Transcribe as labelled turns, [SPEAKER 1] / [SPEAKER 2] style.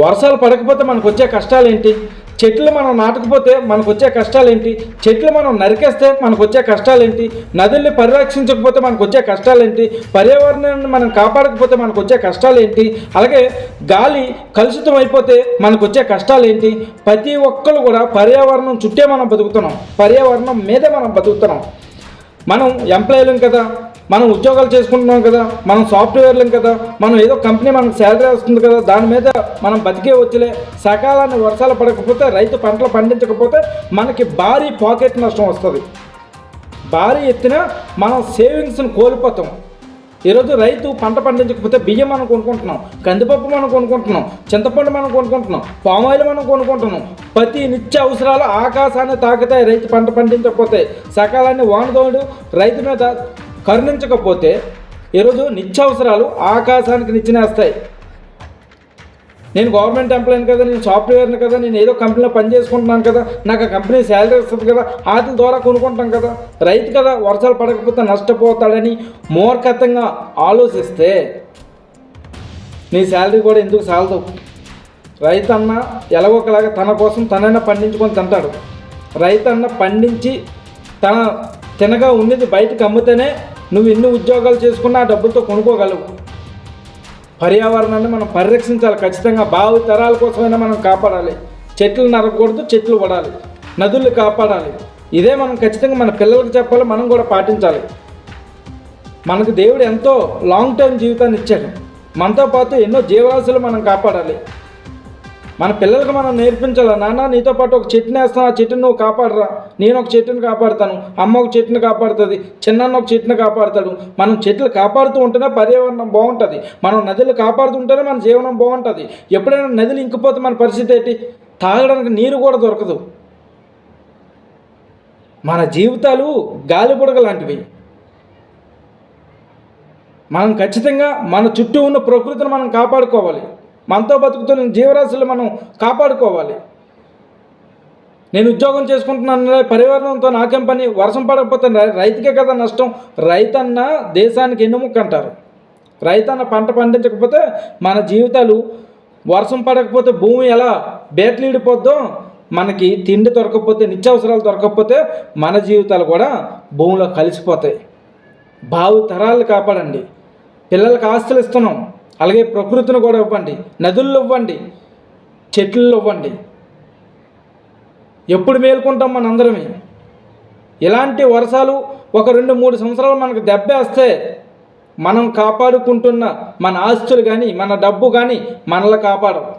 [SPEAKER 1] వర్షాలు పడకపోతే మనకు వచ్చే కష్టాలు ఏంటి? చెట్లు మనం నాటకపోతే మనకు వచ్చే కష్టాలు ఏంటి? చెట్లు మనం నరికేస్తే మనకు వచ్చే కష్టాలు ఏంటి? నదుల్ని పరిరక్షించకపోతే మనకు వచ్చే కష్టాలు ఏంటి? పర్యావరణాన్ని మనం కాపాడకపోతే మనకు వచ్చే కష్టాలు ఏంటి? అలాగే గాలి కలుషితం అయిపోతే మనకు వచ్చే కష్టాలు ఏంటి? ప్రతి ఒక్కరు కూడా పర్యావరణం చుట్టే మనం బతుకుతున్నాం, పర్యావరణం మీదే మనం బతుకుతున్నాం. మనం ఎంప్లాయీలం కదా, మనం ఉద్యోగాలు చేసుకుంటున్నాం కదా, మనం సాఫ్ట్వేర్లం కదా, మనం ఏదో కంపెనీ మనకు శాలరీ వస్తుంది కదా, దాని మీద మనం బతికే వచ్చలే. సకాలాన్ని వర్షాలు పడకపోతే, రైతు పంటలు పండించకపోతే మనకి భారీ పాకెట్ నష్టం వస్తుంది. భారీ ఎత్తున మనం సేవింగ్స్ని కోల్పోతాం. ఈరోజు రైతు పంట పండించకపోతే బియ్యం మనం కొనుక్కుంటున్నాం, కందిపప్పు మనం కొనుక్కుంటున్నాం, చింతపండు మనం కొనుక్కుంటున్నాం, పామాయిల్ మనం కొనుక్కుంటున్నాం. ప్రతి నిత్య అవసరాలు ఆకాశాన్ని తాకుతాయి రైతు పంట పండించకపోతే. సకాలాన్ని వానదోడు రైతు మీద కరుణించకపోతే ఈరోజు నిత్యావసరాలు ఆకాశానికి నిచ్చినేస్తాయి. నేను గవర్నమెంట్ ఎంప్లాయీని కదా, నేను సాఫ్ట్వేర్ని కదా, నేను ఏదో కంపెనీలో పని చేసుకుంటున్నాను కదా, నాకు ఆ కంపెనీ శాలరీ వస్తుంది కదా, వాటి ద్వారా కొనుక్కుంటాం కదా. రైతు కదా వర్షాలు పడకపోతే నష్టపోతాడని మూర్ఖతంగా ఆలోచిస్తే నీ శాలరీ కూడా ఎందుకు సాలదు. రైతు అన్న ఎలాగోకలాగా తన కోసం తనైనా పండించుకొని తింటాడు. రైతు అన్న పండించి తన తినగా ఉన్నది బయటకు అమ్మితేనే నువ్వు ఎన్ని ఉద్యోగాలు చేసుకున్నా ఆ డబ్బులతో కొనుక్కోగలవు. పర్యావరణాన్ని మనం పరిరక్షించాలి ఖచ్చితంగా. భావి తరాల కోసమైనా మనం కాపాడాలి. చెట్లు నరకకూడదు, చెట్లు పడాలి, నదులు కాపాడాలి. ఇదే మనం ఖచ్చితంగా మన పిల్లలకు చెప్పాలి, మనం కూడా పాటించాలి. మనకు దేవుడు ఎంతో లాంగ్ టర్మ్ జీవితాన్ని ఇచ్చాడు. మనతో పాటు ఎన్నో జీవరాశులు మనం కాపాడాలి. మన పిల్లలకు మనం నేర్పించాలి. నాన్న నీతో పాటు ఒక చెట్టుని వేస్తాను, ఆ చెట్టుని నువ్వు కాపాడరా, నేను ఒక చెట్టుని కాపాడుతాను, అమ్మ ఒక చెట్టుని కాపాడుతుంది, చిన్నాన్న ఒక చెట్టుని కాపాడుతాడు. మనం చెట్లు కాపాడుతూ ఉంటేనే పర్యావరణం బాగుంటుంది. మనం నదులు కాపాడుతుంటేనే మన జీవనం బాగుంటుంది. ఎప్పుడైనా నదులు ఇంకిపోతే మన పరిస్థితి ఏంటి? తాగడానికి నీరు కూడా దొరకదు. మన జీవితాలు గాలిబుడగ లాంటివి. మనం ఖచ్చితంగా మన చుట్టూ ఉన్న ప్రకృతిని మనం కాపాడుకోవాలి. మనతో బతుకుతున్న జీవరాశులు మనం కాపాడుకోవాలి. నేను ఉద్యోగం చేసుకుంటున్నాను, పర్యావరణంతో నాకేం పని? వర్షం పడకపోతే రైతుకే కదా నష్టం. రైతన్న దేశానికి ఎన్నుముక్క అంటారు. రైతన్న పంట పండించకపోతే మన జీవితాలు, వర్షం పడకపోతే భూమి ఎలా బేట్లీడిపోద్దో, మనకి తిండి దొరకకపోతే, నిత్యావసరాలు దొరకకపోతే మన జీవితాలు కూడా భూమిలో కలిసిపోతాయి. భావి తరాలు కాపాడండి. పిల్లలకు ఆస్తులు ఇస్తున్నాం, అలాగే ప్రకృతిని కూడా ఇవ్వండి, నదుల్లో ఇవ్వండి, చెట్లలో ఇవ్వండి. ఎప్పుడు మేల్కొంటాం మనందరమే? ఇలాంటి వర్షాలు ఒక 2-3 సంవత్సరాలు మనకు దెబ్బేస్తే మనం కాపాడుకుంటున్న మన ఆస్తులు కానీ, మన డబ్బు కానీ మనల్ని కాపాడవు.